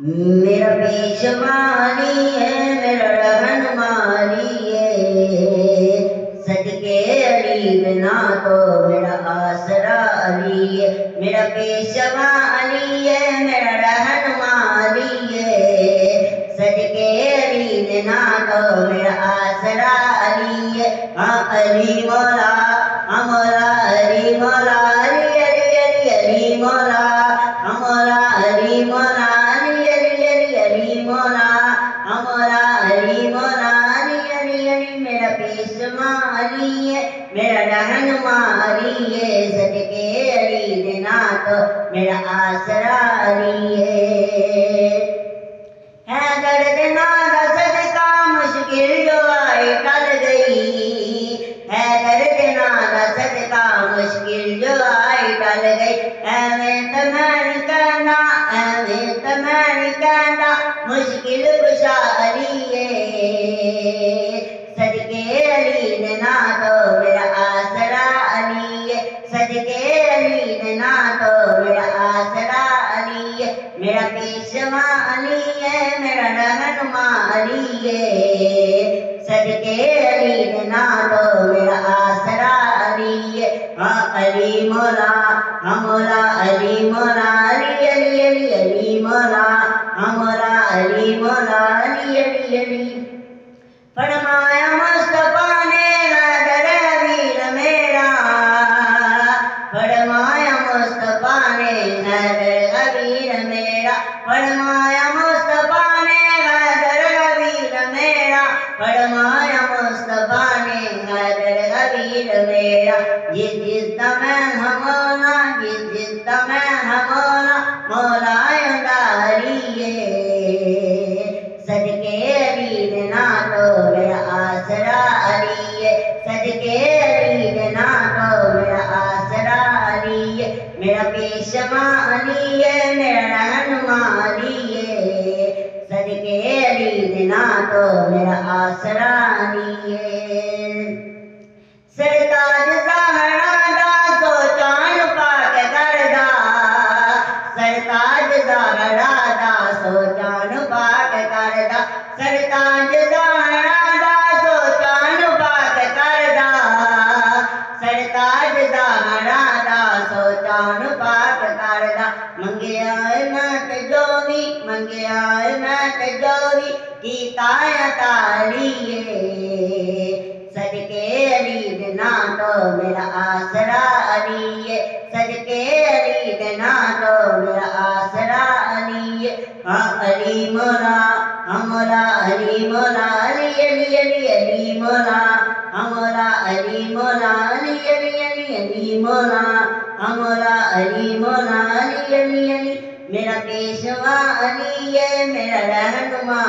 میرا پیشوا علی ہے، میرا رہنما علی ہے، صدقے علی بنا تو میرا آسرا علی ہے۔ میرا پیشوا علی ہے، میرا رہنما علی ہے، صدقے علی بنا تو میرا آسرا علی ہے۔ ہاں علی مولا، ہاں مولا علی مولا، علی علی علی علی مولا، ہاں مولا علی مولا، علی علی علی علی مولا، ہاں مولا علی مولا، علی علی علی۔ میرا پیشوا علی ہے، میرا رہنما علی ہے، صدقے علی دینا تو میرا آسرا علی ہے۔ درد نادہ صدقہ مشکل جو آئی ٹل گئی، ہے درد نادہ صدقہ مشکل جو آئی ٹل گئی، ایویں تے میں نہیں کہندا، ایویں تے میں نہیں کہندا، مشکل کشا علی ہے، صدقے علی دینا تو میرا آسرا علی ہے، صدقے علی دینا تو میرا آسرا علی ہے۔ میرا پیشوا علی ہے، میرا رہنما علی ہے، صدقے علی دینا تو میرا آسرا علی ہے۔ ہاں علی مولا، ہاں مولا علی مولا، علی علی علی علی مولا، ہاں مولا علی مولا، علی علی علی۔ فرمایا مصطفیٰ نے حیدر ویر میرا، فرمایا مصطفیٰ نے حیدر ویر میرا، فرمایا مصطفیٰ نے حیدر ویر میرا، فرمایا مصطفیٰ نے حیدر ویر میرا۔ جس جس دا میں ہاں مولا، جس جس دا میں ہاں مولا، مولا علی ہے، صدقے علی دینا تو میرا آسرا علی ہے، صدقے علی دینا تو میرا آسرا علی ہے۔ میرا پیشوا علی ہے، میرا رہنما علی ہے، صدقے علی دینا تو میرا آسرا علی ہے۔ سرتاج زہرا دا سوچان پاک کردا، سرتاج زہرا دا سوچان پاک کردا، سرتاج زہرا دا سوچان پاک کردا، سرتاج زہرا دا سوچان پاک کردا۔ منگیا ہے میں تے جو بھی، منگیا ہے میں تے جو بھی، کیتا عطا علی ہے، صدقے علی دینا تو میرا آسرا علی ہے، صدقے علی دینا تو میرا آسرا علی ہے۔ ہاں علی مولا، ہاں مولا علی مولا، علی علی علی علی مولا، ہاں مولا علی مولا، علی علی علی علی مولا، ہاں مولا علی مولا، علی علی علی۔ میرا پیشوا علی ہے، میرا رہنما